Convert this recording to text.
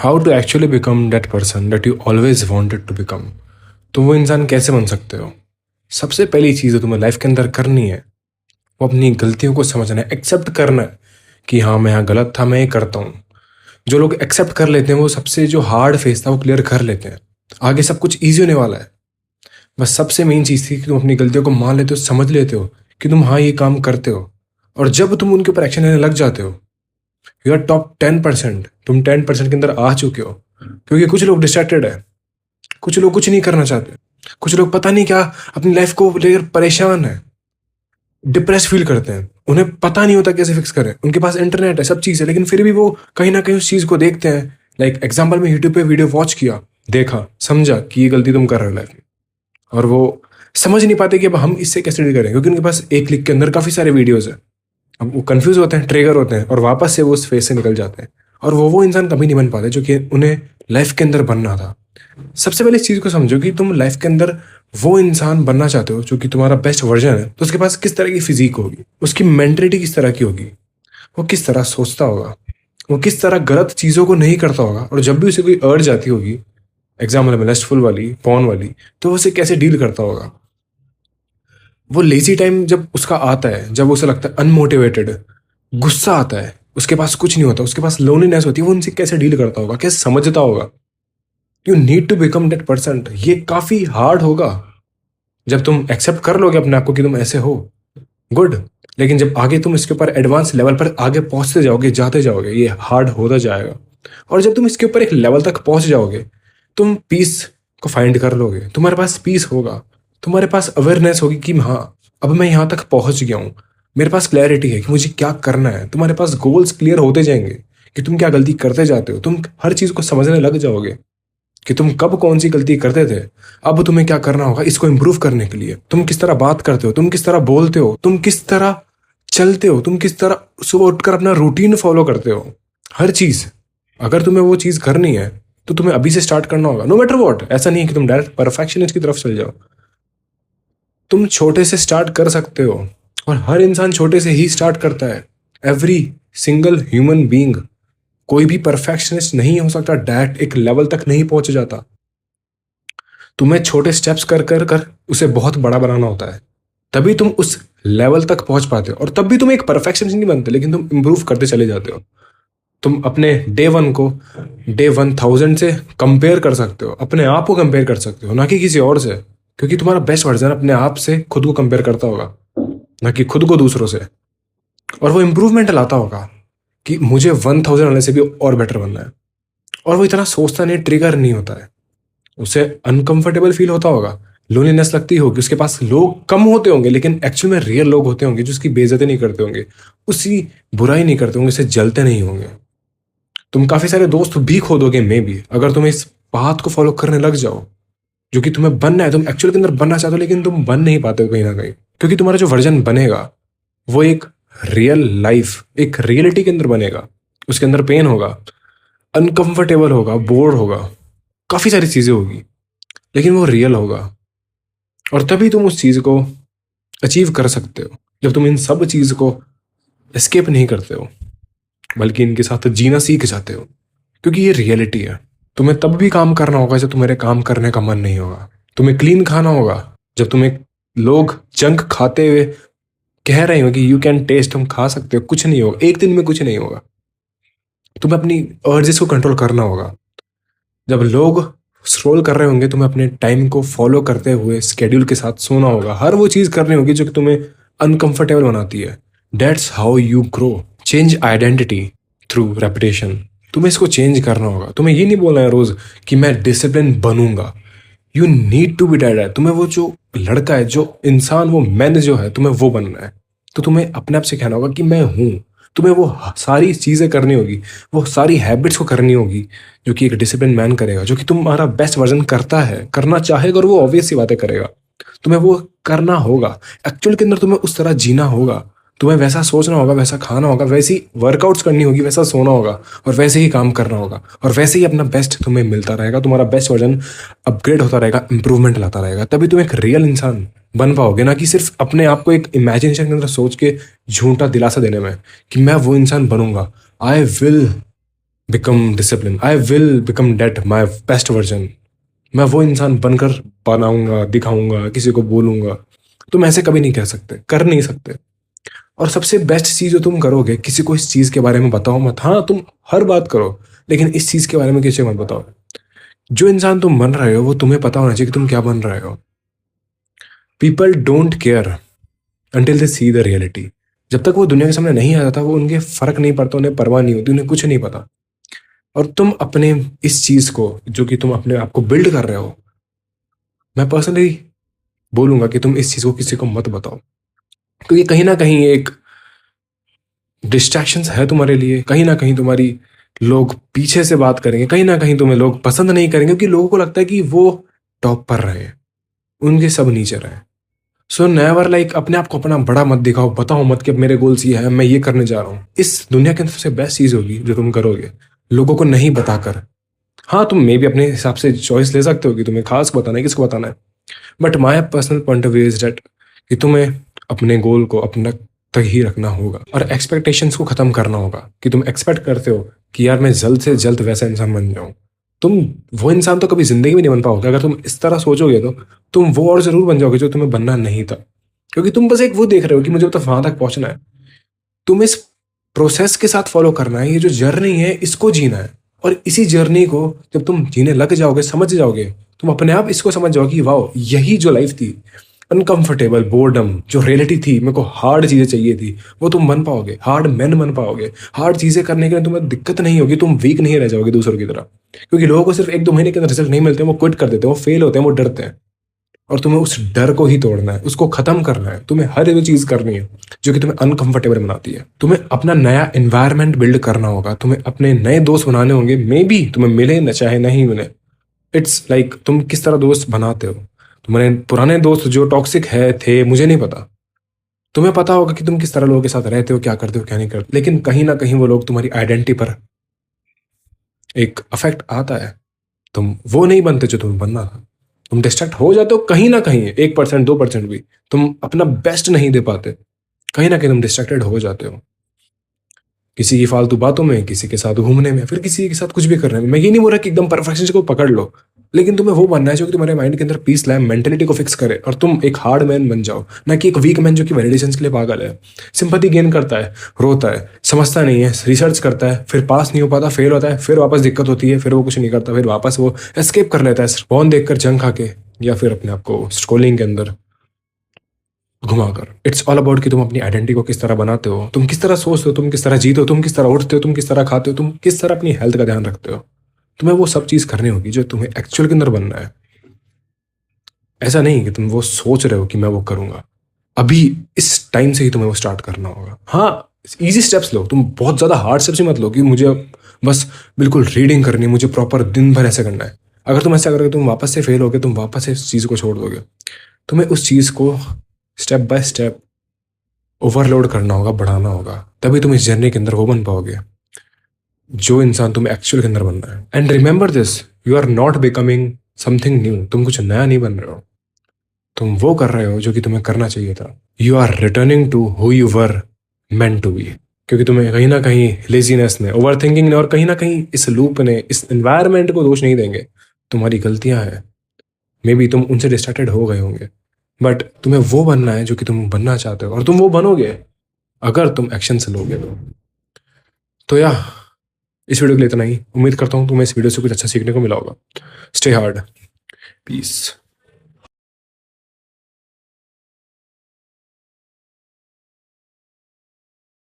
How to actually become that person that you always wanted to become. तुम वो इंसान कैसे बन सकते हो? सबसे पहली चीज़ जो तुम्हें लाइफ के अंदर करनी है वो अपनी गलतियों को समझना है, एक्सेप्ट करना है कि हाँ मैं यहाँ गलत था, मैं ये करता हूँ। जो लोग एक्सेप्ट कर लेते हैं वो सबसे जो हार्ड फेस था वो क्लियर कर लेते हैं। आगे सब कुछ ईजी होने वाला है। बस सबसे मेन चीज़ थी कि तुम अपनी गलतियों को मान लेते हो, समझ लेते हो कि तुम हाँ ये काम करते हो। और जब तुम उनके ऊपर एक्शन लेने लग जाते हो, यू आर टॉप 10%, तुम 10% के अंदर आ चुके हो। क्योंकि कुछ लोग डिस्ट्रैक्टेड है, कुछ लोग कुछ नहीं करना चाहते, कुछ लोग पता नहीं क्या अपनी लाइफ को लेकर परेशान है, डिप्रेस फील करते हैं, उन्हें पता नहीं होता कैसे फिक्स करें। उनके पास इंटरनेट है, सब चीज़ है, लेकिन फिर भी वो कहीं ना कहीं उस चीज़ को देखते हैं। लाइक एग्जाम्पल में यूट्यूब पे वीडियो वॉच किया, देखा, समझा कि ये गलती तुम कर रहे हो लाइफ में, और वो समझ नहीं पाते कि अब हम इससे कैसे डील करें, क्योंकि उनके पास एक क्लिक के अंदर काफ़ी सारे वीडियोज़ है। अब वो कंफ्यूज होते हैं, ट्रिगर होते हैं, और वापस से वो उस फेज से निकल जाते हैं। और वो इंसान कभी नहीं बन पाते जो कि उन्हें लाइफ के अंदर बनना था। सबसे पहले इस चीज़ को समझो कि तुम लाइफ के अंदर वो इंसान बनना चाहते हो जो कि तुम्हारा बेस्ट वर्जन है। तो उसके पास किस तरह की फिजिक होगी, उसकी मेंटलिटी किस तरह की होगी, वो किस तरह सोचता होगा, वो किस तरह गलत चीज़ों को नहीं करता होगा, और जब भी उसे कोई अर्ज आती होगी, एग्जाम्पल में लस्टफुल वाली, पॉर्न वाली, तो वो उसे कैसे डील करता होगा। वो लेजी टाइम जब उसका आता है, जब उसे लगता है अनमोटिवेटेड, गुस्सा आता है, उसके पास कुछ नहीं होता, उसके पास लोनलीनेस होती है, वो उनसे कैसे डील करता होगा, कैसे समझता होगा। You need to become that person. ये काफी हार्ड होगा। जब तुम एक्सेप्ट कर लोगे अपने आप को कि तुम ऐसे हो, गुड। लेकिन जब आगे तुम इसके ऊपर एडवांस लेवल पर आगे पहुंचते जाओगे, जाते जाओगे, ये हार्ड होता जाएगा। और जब तुम इसके ऊपर एक लेवल तक पहुंच जाओगे, तुम पीस को फाइंड कर लोगे, तुम्हारे पास पीस होगा, तुम्हारे पास अवेयरनेस होगी कि हाँ अब मैं यहाँ तक पहुंच गया हूँ, मेरे पास क्लैरिटी है कि मुझे क्या करना है। तुम्हारे पास गोल्स क्लियर होते जाएंगे कि तुम क्या गलती करते जाते हो, तुम हर चीज को समझने लग जाओगे कि तुम कब कौन सी गलती करते थे। अब तुम्हें क्या करना होगा इसको इंप्रूव करने के लिए। तुम किस तरह बात करते हो, तुम किस तरह बोलते हो, तुम किस तरह चलते हो, तुम किस तरह सुबह उठकर अपना रूटीन फॉलो करते हो, हर चीज। अगर तुम्हें वो चीज करनी है तो तुम्हें अभी से स्टार्ट करना होगा, नो मैटर वॉट। ऐसा नहीं है कि तुम डायरेक्ट परफेक्शनिस्ट की तरफ चल जाओ। तुम छोटे से स्टार्ट कर सकते हो, और हर इंसान छोटे से ही स्टार्ट करता है। एवरी सिंगल ह्यूमन बीइंग, कोई भी परफेक्शनिस्ट नहीं हो सकता, डायरेक्ट एक लेवल तक नहीं पहुंच जाता। तुम्हें छोटे स्टेप्स कर कर कर उसे बहुत बड़ा बनाना होता है, तभी तुम उस लेवल तक पहुंच पाते हो। और तब भी तुम एक परफेक्शनिस्ट नहीं बनते, लेकिन तुम इंप्रूव करते चले जाते हो। तुम अपने डे 1 को डे 1000 से कंपेयर कर सकते हो, अपने आप को कंपेयर कर सकते हो, ना कि किसी और से। क्योंकि तुम्हारा बेस्ट वर्जन अपने आप से खुद को कंपेयर करता होगा, ना कि खुद को दूसरों से। और वो इंप्रूवमेंट लाता होगा कि मुझे 1000 वाले से भी और बेटर बनना है। और वो इतना सोचता नहीं, ट्रिगर नहीं होता है। उसे अनकंफर्टेबल फील होता होगा, लोनलीनेस लगती होगी, उसके पास लोग कम होते होंगे, लेकिन एक्चुअल में रियल लोग होते होंगे जो उसकी बेइज्जती नहीं करते होंगे, उसकी बुराई नहीं करते होंगे, उसे जलते नहीं होंगे। तुम काफी सारे दोस्त भी खो दोगे मे भी, अगर तुम इस बात को फॉलो करने लग जाओ जो कि तुम्हें बनना है। तुम एक्चुअल के अंदर बनना चाहते हो, लेकिन तुम बन नहीं पाते हो कहीं ना कहीं, क्योंकि तुम्हारा जो वर्जन बनेगा वो एक रियल लाइफ, एक रियलिटी के अंदर बनेगा। उसके अंदर पेन होगा, अनकंफर्टेबल होगा, बोर होगा, काफी सारी चीजें होगी, लेकिन वो रियल होगा। और तभी तुम उस चीज को अचीव कर सकते हो, जब तुम इन सब चीज को एस्केप नहीं करते हो, बल्कि इनके साथ जीना सीख जाते हो। क्योंकि ये रियलिटी है। तुम्हें तब भी काम करना होगा जब तुम्हारे काम करने का मन नहीं होगा। तुम्हें क्लीन खाना होगा जब तुम्हें लोग जंक खाते हुए कह रहे हो कि यू कैन टेस्ट, तुम खा सकते हो, कुछ नहीं होगा, एक दिन में कुछ नहीं होगा। तुम्हें अपनी अर्जेस को कंट्रोल करना होगा। जब लोग स्क्रॉल कर रहे होंगे, तुम्हें अपने टाइम को फॉलो करते हुए स्केड्यूल के साथ सोना होगा। हर वो चीज करनी होगी जो कि तुम्हें अनकंफर्टेबल बनाती है। That's how you grow. Change identity through repetition. तुम्हें इसको चेंज करना होगा। तुम्हें ये नहीं बोलना है रोज कि मैं डिसिप्लिन बनूंगा। You need to be that. तुम्हें वो जो लड़का है, जो इंसान, वो मैन जो है, तुम्हें वो बनना है। तो तुम्हें अपने आप से कहना होगा कि मैं हूं। तुम्हें वो सारी चीजें करनी होगी, वो सारी हैबिट्स को करनी होगी जो कि एक डिसिप्लिन मैन करेगा, जो कि तुम्हारा बेस्ट वर्जन करता है, करना चाहेगा, और वो ऑब्वियस सी बातें करेगा। तुम्हें वो करना होगा। एक्चुअल के अंदर तुम्हें उस तरह जीना होगा। तुम्हें वैसा सोचना होगा, वैसा खाना होगा, वैसी वर्कआउट्स करनी होगी, वैसा सोना होगा, और वैसे ही काम करना होगा, और वैसे ही अपना बेस्ट तुम्हें मिलता रहेगा। तुम्हारा बेस्ट वर्जन अपग्रेड होता रहेगा, इंप्रूवमेंट लाता रहेगा। तभी तुम एक रियल इंसान बन पाओगे, ना कि सिर्फ अपने आप को एक इमेजिनेशन के अंदर सोच के झूठा दिलासा देने में कि मैं वो इंसान बनूंगा, I will become discipline, I will become that my best version. मैं वो इंसान बनकर बनाऊंगा, दिखाऊंगा, किसी को बोलूंगा। तुम ऐसे कभी नहीं कह सकते, कर नहीं सकते। और सबसे बेस्ट चीज जो तुम करोगे, किसी को इस चीज के बारे में बताओ मत। हाँ, तुम हर बात करो, लेकिन इस चीज के बारे में किसी को मत बताओ। जो इंसान तुम बन रहे हो वो तुम्हें पता होना चाहिए कि तुम क्या बन रहे हो। People don't care until they see the reality. जब तक वो दुनिया के सामने नहीं आ जाता, वो उनके फर्क नहीं पड़ता, उन्हें परवाह नहीं होती, उन्हें कुछ नहीं पता। और तुम अपने इस चीज को, जो कि तुम अपने आप को बिल्ड कर रहे हो, मैं पर्सनली बोलूंगा कि तुम इस चीज को किसी को मत बताओ। क्योंकि कहीं ना कहीं एक डिस्ट्रैक्शन है तुम्हारे लिए। कहीं ना कहीं तुम्हारी लोग पीछे से बात करेंगे, कहीं ना कहीं तुम्हें लोग पसंद नहीं करेंगे, क्योंकि लोगों को लगता है कि वो टॉप पर रहे, उनके सब नीचे रहे। सो नेवर लाइक अपने आप को अपना बड़ा मत दिखाओ, बताओ मत कि अब मेरे गोल्स ये है, मैं ये करने जा रहा हूँ। इस दुनिया की सबसे बेस्ट चीज होगी जो तुम करोगे, लोगों को नहीं बताकर। हाँ, तुम मे भी अपने हिसाब से चॉइस ले सकते हो कि तुम्हें खास को बताना है, किसको बताना है। But my personal point of view is that कि तुम्हें अपने गोल को अपना तक ही रखना होगा और एक्सपेक्टेशंस को खत्म करना होगा। कि तुम एक्सपेक्ट करते हो कि यार मैं जल्द से जल्द वैसा इंसान बन जाऊं। तुम वो इंसान तो कभी जिंदगी में नहीं बन पाओगे। अगर तुम इस तरह सोचोगे तो तुम वो और जरूर बन जाओगे जो तुम्हें बनना नहीं था। क्योंकि तुम बस एक वो देख रहे हो कि मुझे तो वहां तक पहुंचना है। तुम इस प्रोसेस के साथ फॉलो करना है, ये जो जर्नी है इसको जीना है। और इसी जर्नी को जब तुम जीने लग जाओगे, समझ जाओगे, तुम अपने आप इसको समझ जाओगे कि वाओ, यही जो लाइफ थी, अनकंफर्टेबल, बोर्डम, जो रियलिटी थी, मेरे को हार्ड चीजें चाहिए थी, वो तुम बन पाओगे। हार्ड मैन बन पाओगे। हार्ड चीजें करने के लिए तुम्हें दिक्कत नहीं होगी, तुम वीक नहीं रह जाओगे दूसरों की तरह। क्योंकि लोगों को सिर्फ 1-2 महीने के अंदर रिजल्ट नहीं मिलते, वो क्विट कर देते हैं, वो फेल होते हैं, वो डरते हैं। और तुम्हें उस डर को ही तोड़ना है, उसको खत्म करना है। तुम्हें हर वो चीज करनी है जो कि तुम्हें अनकंफर्टेबल बनाती है। तुम्हें अपना नया एनवायरनमेंट बिल्ड करना होगा, तुम्हें अपने नए दोस्त बनाने होंगे। मे बी तुम्हें मिले न, चाहे नहीं मिले। इट्स लाइक तुम किस तरह दोस्त बनाते हो। तुम्हारे पुराने दोस्त जो टॉक्सिक है थे, मुझे नहीं पता। तुम्हें पता होगा कि तुम किस तरह लोगों के साथ रहते हो, क्या करते हो, क्या नहीं करते। लेकिन कहीं ना कहीं वो लोग तुम्हारी आइडेंटिटी पर एक अफेक्ट आता है। तुम वो नहीं बनते जो तुम्हें बनना था। तुम डिस्ट्रैक्ट हो जाते हो कहीं ना कहीं, 1%, 2% भी। तुम अपना बेस्ट नहीं दे पाते, कहीं ना कहीं तुम डिस्ट्रैक्टेड हो जाते हो। किसी की फालतू बातों में, किसी के साथ घूमने में, फिर किसी के साथ कुछ भी करने में। मैं ये नहीं बोल रहा कि एकदम परफेक्शन को पकड़ लो, लेकिन तुम्हें वो बनना है जो कि तुम्हारे माइंड के अंदर पीस लाए, मेंटेलिटी को फिक्स करे, और तुम एक हार्ड मैन बन जाओ, ना कि एक वीक मैन जो कि वैलिडेशन के लिए पागल है, सिंपैथी गेन करता है, रोता है, समझता नहीं है, रिसर्च करता है, फिर पास नहीं हो पाता, फेल होता है, फिर वापस दिक्कत होती है, फिर वो कुछ नहीं करता, फिर वापस वो एस्केप कर लेता है फोन देखकर, जंग खा के, या फिर अपने आप को स्क्रोलिंग के अंदर घुमाकर। इट्स ऑल अबाउट कि तुम अपनी आइडेंटिटी को किस तरह बनाते हो, तुम किस तरह सोचते हो, तुम किस तरह जीते हो, तुम किस तरह उठते हो, तुम किस तरह खाते हो, तुम किस तरह अपनी हेल्थ का ध्यान रखते हो। तुम्हें वो सब चीज करनी होगी जो तुम्हें एक्चुअल के अंदर बनना है। ऐसा नहीं कि तुम वो सोच रहे हो कि मैं वो करूंगा। अभी इस टाइम से ही तुम्हें वो स्टार्ट करना होगा। हाँ, इजी स्टेप्स लो, तुम बहुत ज्यादा हार्ड स्टेप्स ही मत लो कि मुझे बस बिल्कुल रीडिंग करनी है, मुझे प्रॉपर दिन भर ऐसे करना है। अगर तुम ऐसा करोगे, तुम वापस से फेल होगे, तुम वापस से इस चीज को छोड़ दोगे। तुम्हें उस चीज को स्टेप बाय स्टेप ओवरलोड करना होगा, बढ़ाना होगा। तभी तुम इस जर्नी के अंदर वो बन पाओगे जो इंसान तुम्हें एक्चुअल के अंदर बनना है। And remember this, you are not becoming something new. तुम कुछ नया नहीं बन रहे हो, तुम वो कर रहे हो जो कि तुम्हें करना चाहिए था। You are returning to who you were meant to be. क्योंकि तुम्हें कहीं ना कहीं लेजीनेस ने, ओवर थिंकिंग ने, और कहीं ना कहीं इस लूप ने, इस एनवायरनमेंट को दोष नहीं देंगे, तुम्हारी गलतियां हैं। मे बी तुम उनसे डिस्ट्रैक्टेड हो गए होंगे, बट तुम्हें वो बनना है जो कि तुम बनना चाहते हो, और तुम वो बनोगे अगर तुम एक्शन से लोगे तो या इस वीडियो के लिए इतना ही। उम्मीद करता हूँ तुम्हें इस वीडियो से कुछ अच्छा सीखने को मिला होगा। Stay hard, piece.